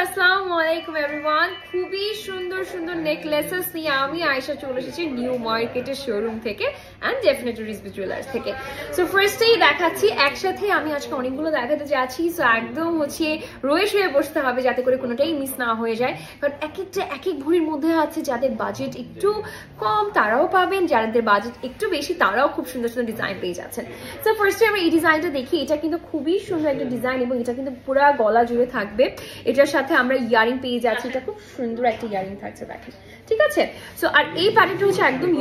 আসসালামু আলাইকুম এভরিওয়ান। খুবই সুন্দর সুন্দর নেকলেসেস নিয়ে আমি আয়েশা চলে এসেছি নিউ মার্কেটের শোরুম থেকে অ্যান্ড ডেফিনেটলি রিজভি জুয়েলার্স থেকে। সো ফার্স্টেই দেখাচ্ছি, একসাথে আমি আজকে অনেকগুলো দেখাতে যাচ্ছি। সো একদম রয়ে শুয়ে বসতে হবে যাতে করে কোনোটাই মিস না হয়ে যায়, কারণ এক একটা এক এক ভরির মধ্যে আছে। যাদের বাজেট একটু কম তারাও পাবেন, যাদের বাজেট একটু বেশি তারাও খুব সুন্দর সুন্দর ডিজাইন পেয়ে যাচ্ছেন। সো ফার্স্টে আমরা এই ডিজাইনটা দেখি। এটা কিন্তু খুবই সুন্দর একটা ডিজাইন এবং এটা কিন্তু পুরো গলা জুড়ে থাকবে। এটার সাথে আমরা ইয়ারিং পেয়ে যাচ্ছি। এটা খুব সুন্দর একটা ইয়ারিং থাকছে, দেখেন, ঠিক আছে। সো আর এই প্যাটার্নটা হচ্ছে একদম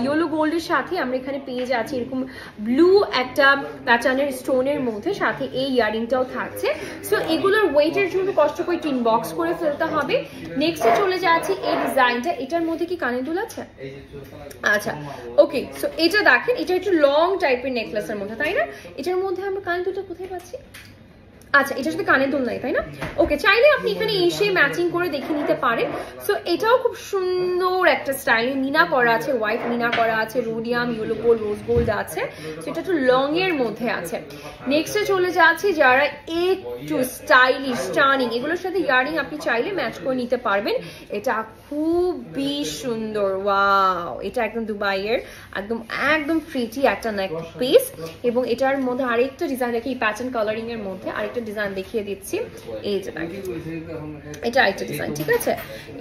ইয়েলো গোল্ডের সাথে আমরা এখানে পেয়ে যাচ্ছি এরকম ব্লু একটা প্যাটার্নের স্টোনের মধ্যে, সাথে এই ইয়ারিংটাও থাকছে। সো এগুলোর ওয়েটের জন্য কষ্ট করে টিন বক্স করে ফেলতে হবে। নেক্সটে চলে যাচ্ছি এই ডিজাইনটা। এটার মধ্যে কি কানের দুল আছে? আচ্ছা, ওকে। সো এটা দেখেন, এটা একটু লং টাইপের নেকলেসের মধ্যে, তাই না? এটার মধ্যে আমরা কানের দুলটা কোথায় পাচ্ছি? আচ্ছা, এটা যদি কানের দুল নাই, তাই না? ওকে, চাইলে আপনি এখানে এসে ম্যাচিং করে দেখে নিতে পারেন। সো এটাও খুব সুন্দর একটা স্টাইলে মিনা করা আছে, হোয়াইট মিনা করা আছে, rhodium, yellow gold, rose gold আছে। সো এটা একটু লং এর মধ্যে আছে। নেক্সটে চলে যাচ্ছি যারা একটু স্টাইলিশ স্টানিং, এগুলোর সাথে ইয়ারিং আপনি চাইলে ম্যাচ করে নিতে পারবেন। এটা খুবই সুন্দর, ওয়াও! এটা একদম দুবাইয়ের একদম একদম প্রিটি একটা নেক পিস। এবং এটার মধ্যে আরেকটা ডিজাইন দেখি, প্যাটার্ন কালারিং এর মধ্যে আরেকটা ডিজাইন দেখিয়ে দিচ্ছি। এই যে এটা আরেকটা ডিজাইন, ঠিক আছে।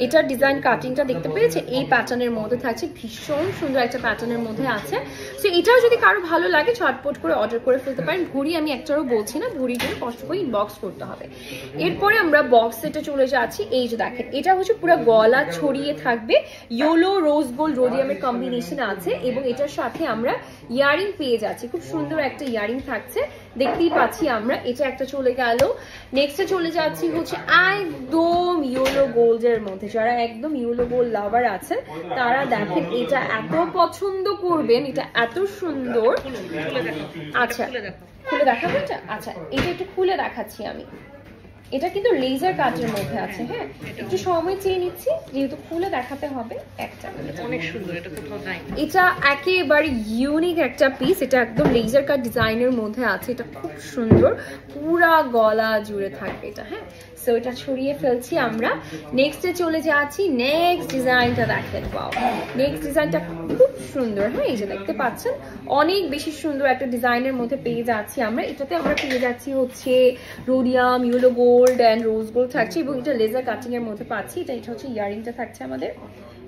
এটার ডিজাইন কাটিংটা দেখতে পেয়েছে, এই প্যাটার্নের মধ্যে থাকছে, ভীষণ সুন্দর একটা প্যাটার্নের মধ্যে আছে। সো এটাও যদি কারো ভালো লাগে ঝটপট করে অর্ডার করে ফেলতে পারেন। ঘড়ি আমি একটারও বলছি না, ঘড়ির জন্য কষ্ট করে ইনবক্স করতে হবে। এরপরে আমরা বক্স সেটে চলে যাচ্ছি। এই যে দেখেন, এটা হচ্ছে পুরো গলা ছড়িয়ে থাকবে, ইয়েলো রোজ গোল্ড রোডিয়ামের কম্বিনেশন আছে এবং এটার সাথে আমরা ইয়ারিং পেয়ে যাচ্ছি। খুব সুন্দর একটা ইয়ারিং থাকছে, দেখতেই পাচ্ছি আমরা। এটা একটা চলে গেল। নেক্সটে চলে যাচ্ছি হচ্ছে একদম ইয়েলো গোল্ডের মধ্যে। যারা একদম ইয়েলো গোল্ড লাভার আছে তারা দেখেন এটা এত পছন্দ করবেন, এটা এত সুন্দর। আচ্ছা, খুলে দেখাবো এটা? আচ্ছা, এটা একটু খুলে দেখাচ্ছি আমি। এটা কিন্তু লেজার কাটের মধ্যে আছে। হ্যাঁ, একটু সময় চেয়ে নিচ্ছি যেহেতু খুলে দেখাতে হবে। একটা অনেক সুন্দর, এটা কোথাও নাই। এটা একেবারে ইউনিক একটা পিস। এটা একদম লেজার কাট ডিজাইনের মধ্যে আছে। এটা খুব সুন্দর, পুরা গলা জুড়ে থাকবে এটা। হ্যাঁ, সো এটা ছড়িয়ে ফেলছি আমরা। নেক্সটে চলে যাচ্ছি। নেক্সট ডিজাইনটা দেখেন, ওয়াও! নেক্সট ডিজাইনটা খুব সুন্দর। হ্যাঁ, এই যে দেখতে পাচ্ছেন, অনেক বেশি সুন্দর একটা ডিজাইনের মধ্যে পেয়ে যাচ্ছি আমরা। এটাতে আমরা পেয়ে যাচ্ছি হচ্ছে rhodium, yellow gold and rose gold থাকছে এবং এটা লেজার কাটিং এর মধ্যে পাচ্ছি। এটা হচ্ছে ইয়ারিংটা থাকছে আমাদের।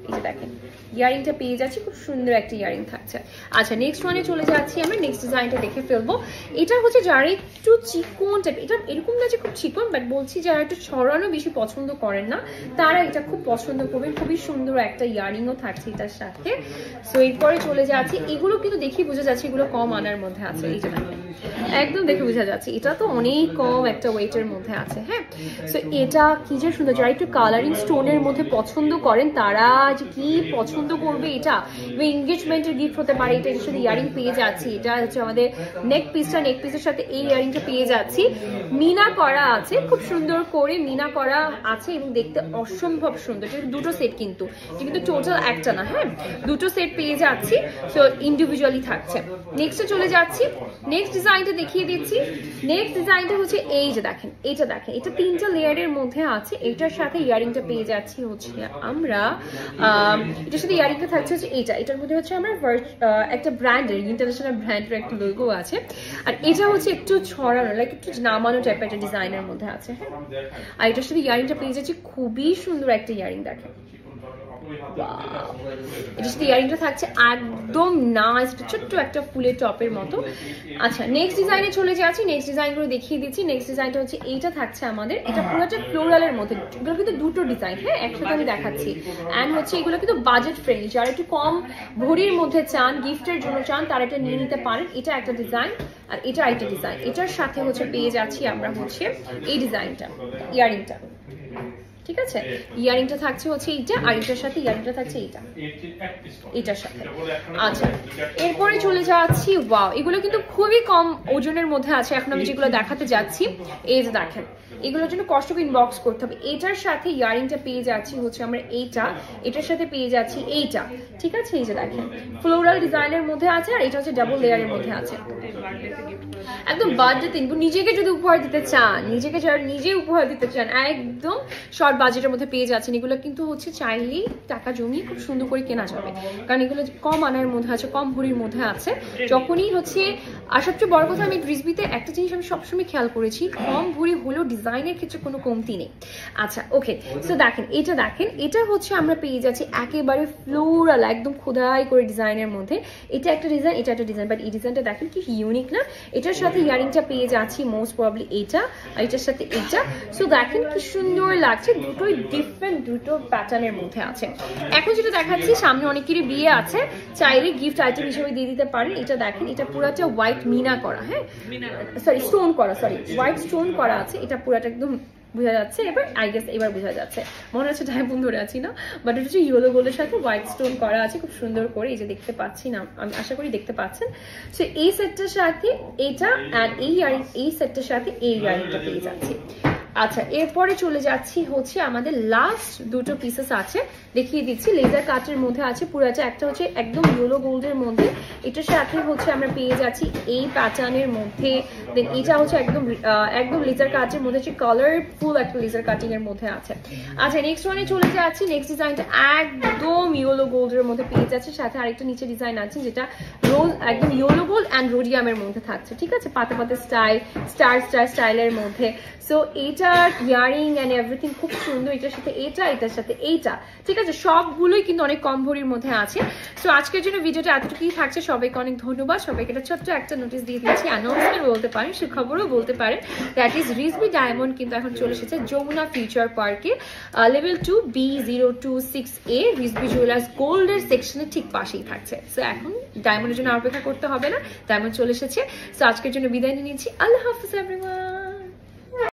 এই যে দেখেন, ইয়ারিংটা পেয়ে যাচ্ছি, খুব সুন্দর একটা ইয়ারিং থাকছে। আচ্ছা, নেক্সট ওয়ানে চলে যাচ্ছি আমরা। নেক্সট ডিজাইনটা দেখে ফেলবো। এটা হচ্ছে যারা একটু চিকন টাইপ, এটা এরকম না যে খুব চিকন, বাট বলছি যারা একটু ছড়ানো বেশি পছন্দ করেন না তারা এটা খুব পছন্দ করবেন। খুবই সুন্দর একটা ইয়ারিংও থাকছে এটার সাথে। সো এরপরে চলে যাচ্ছি। এগুলো কিন্তু দেখি বোঝা যাচ্ছে এগুলো কম আনার মধ্যে আছে। এই যে একদম দেখে বোঝা যাচ্ছে এটা তো অনেক কম একটা ওয়েটের মধ্যে আছে। হ্যাঁ, সো এটা কি যে সুন্দর। যারা একটু কালারিং স্টোনের মধ্যে পছন্দ করেন তারা যে কি পছন্দ করবে এটা, এবং এনগেজমেন্টের গিফট হতে পারে। এটা এর সাথে ইয়ারিং পেয়ে যাচ্ছি। এটা হচ্ছে আমাদের নেক পিসটা, নেক পিসের সাথে এই ইয়ারিংটা পেয়ে যাচ্ছি। মিনা করা আছে, খুব সুন্দর করে মিনা করা আছে এবং দেখতে অসম্ভব সুন্দর। এটা দুটো সেট কিন্তু, এটা কিন্তু টোটাল একটা না। হ্যাঁ, দুটো সেট পেয়ে যাচ্ছি। সো ইন্ডিভিজুয়ালি থাকছে। নেক্সটে চলে যাচ্ছি। নেক্সট ডিজাইনটা দেখিয়ে দিচ্ছি। নেক্সট ডিজাইনটা হচ্ছে এই যে দেখেন, এটা দেখেন, এটা তিনটা লেয়ারের মধ্যে আছে। এটার সাথে ইয়ারিংটা পেয়ে যাচ্ছি হচ্ছে আমরা, এটার সাথে ইয়ারিংটা থাকছে হচ্ছে এইটা। এটার মধ্যে হচ্ছে আমরা একটা ব্র্যান্ডের, ইন্টারন্যাশনাল ব্র্যান্ডের একটা লোগো আছে। আর এটা হচ্ছে একটু ছড়ানো, লাইক একটু নামানো টাইপের একটা ডিজাইনের মধ্যে আছে। হ্যাঁ, আর এটার সাথে ইয়ারিংটা পেয়ে যাচ্ছি, খুবই সুন্দর একটা ইয়ারিং দেখেন। এটার সাথে ইয়ারিংটা থাকছে একদম নাইস, ছোট্ট একটা ফুলের টপের মতো। আচ্ছা, নেক্সট ডিজাইনে চলে যাচ্ছি। নেক্সট ডিজাইনগুলো দেখিয়ে দিচ্ছি। নেক্সট ডিজাইনটা হচ্ছে এইটা থাকছে আমাদের। এটা পুরোটা ফ্লোরালের মধ্যে। এগুলো কিন্তু দুটো ডিজাইন। হ্যাঁ, একসাথে আমি দেখাচ্ছি। অ্যান্ড হচ্ছে এগুলো কিন্তু বাজেট ফ্রেন্ডলি। যারা একটু কম ভরির মধ্যে চান, গিফটের জন্য চান, তারা এটা নিয়ে নিতে পারেন। এটা একটা ডিজাইন আর এটা আরেকটা ডিজাইন। এটার সাথে হচ্ছে পেয়ে যাচ্ছি আমরা হচ্ছে এই ডিজাইনটা, ইয়ারিংটা। ঠিক আছে, ইয়ারিংটা থাকছে হচ্ছে এইটা, আর এটার সাথে ইয়ারিংটা থাকছে এটার সাথে। আচ্ছা, এরপরে চলে যাচ্ছি, ওয়াও এগুলো কিন্তু খুবই কম ওজনের মধ্যে আছে। এখন আমি যেগুলো দেখাতে যাচ্ছি, এই যে দেখেন, এগুলোর জন্য কষ্ট করে ইনবক্স করতে হবে। এটার সাথে ইয়ারিংটা পেয়ে যাচ্ছি হচ্ছে আমরা এইটা, এটার সাথে পেয়ে যাচ্ছি এইটা, ঠিক আছে। এই যে দেখেন, ফ্লোরাল ডিজাইনের মধ্যে আছে, আর এটা হচ্ছে ডাবল লেয়ারের মধ্যে আছে। একদম বাজেট, নিজেকে যদি উপহার দিতে চান, নিজেকে যারা নিজে উপহার দিতে চান, একদম শর্ট বাজেটের মধ্যে পেয়ে যাচ্ছেন। এগুলো কিন্তু হচ্ছে চাইলেই টাকা জমিয়ে খুব সুন্দর করে কেনা যাবে, কারণ এগুলো কম আনার মধ্যে আছে, কম ভরির মধ্যে আছে। যখনই হচ্ছে, আর সবচেয়ে বড় কথা, আমি রিজবিতে একটা জিনিস আমি সবসময় খেয়াল করেছি, কম ভরি হলেও ডিজাইনের ক্ষেত্রে কোনো কমতি নেই। আচ্ছা ওকে, সো দেখেন, এটা হচ্ছে আমরা পেয়ে যাচ্ছি একেবারে ফ্লোরাল, একদম খোদাই করে ডিজাইনের মধ্যে। এটা একটা ডিজাইন, এটা একটা ডিজাইন, বাট এই ডিজাইনটা দেখেন কি ইউনিক না। এটার সাথে ইয়ারিংটা পেয়ে যাচ্ছি মোস্ট প্রবাবলি এইটা, আর এটার সাথে এইটা। সো দেখেন কি সুন্দর লাগছে, দুটোই ডিফারেন্ট, দুটো প্যাটার্নের মধ্যে আছে। এখন যেটা দেখাচ্ছি, সামনে অনেকেরই বিয়ে আছে, চাইলে গিফট আইটেম হিসেবে দিয়ে দিতে পারেন। এটা দেখেন, এটা পুরোটা হোয়াইট মিনা করা, হ্যাঁ সরি স্টোন করা, সরি হোয়াইট স্টোন করা আছে। এটা পুরোটা একদম বোঝা যাচ্ছে, এবার আই গেস এবার বোঝা যাচ্ছে, মনে হচ্ছে ডায়মন্ড ধরে আছি না, বাট এটা হচ্ছে ইয়েলো গোল্ডের সাথে হোয়াইট স্টোন করা আছে খুব সুন্দর করে। এই যে দেখতে পাচ্ছি না, আমি আশা করি দেখতে পাচ্ছেন। সো এই সেটটার সাথে এটা, অ্যান্ড এই ইয়ারিং, এই সেটটার সাথে এই ইয়ারিংটা পেয়ে যাচ্ছি। আচ্ছা, এরপরে চলে যাচ্ছি হচ্ছে আমাদের লাস্ট দুটো পিসেস আছে, দেখিয়ে দিচ্ছি। লেজার কাটের মধ্যে আছে পুরোটা, একটা হচ্ছে একদম ইয়েলো গোল্ডের মধ্যে, এটার সাথে হচ্ছে আমরা পেয়ে যাচ্ছি এই প্যাটার্নের মধ্যে। দেন এটা হচ্ছে একদম লেজার কাটের মধ্যে, হচ্ছে কালারফুল একটা লেজার কাটিং এর মধ্যে আছে। আচ্ছা, নেক্সট ওয়ানে চলে যাচ্ছি। নেক্সট ডিজাইনটা একদম ইয়েলো গোল্ডের মধ্যে পেয়ে যাচ্ছে, সাথে আরেকটা নিচে ডিজাইন আছে যেটা একদম ইয়েলো গোল্ড অ্যান্ড রোডিয়ামের মধ্যে থাকছে, ঠিক আছে, পাতা পাতা স্টাইল, স্টাইলের মধ্যে। সো এইটার ইয়ারিং অ্যান্ড এভরিথিং খুব সুন্দর, এটার সাথে এটা, এটার সাথে এইটা, ঠিক আছে, সবগুলোই কিন্তু অনেক কম ভরির মধ্যে আছে। সো আজকের জন্য ভিডিওটা এতটুকুই থাকছে। সবাইকে অনেক ধন্যবাদ। সবাইকে এটা ছোট্ট একটা নোটিস দিয়ে দিচ্ছি, অ্যানাউন্সমেন্ট বলতে পারেন, সুখবরও বলতে পারেন। দ্যাট ইজ রিজবি ডায়মন্ড কিন্তু এখন চলে এসেছে যমুনা ফিউচার পার্কে, লেভেল 2 B026A রিজবি জুয়েলার্স গোল্ডের সেকশনের ঠিক পাশেই থাকছে। সো এখন ডায়মন্ডের জন্য অপেক্ষা করতে হবে না, ডায়মন্ড চলে এসেছে। সো আজকের জন্য বিদায় নিয়ে নিচ্ছি। আল্লাহ হাফিজ এভরিওয়ান।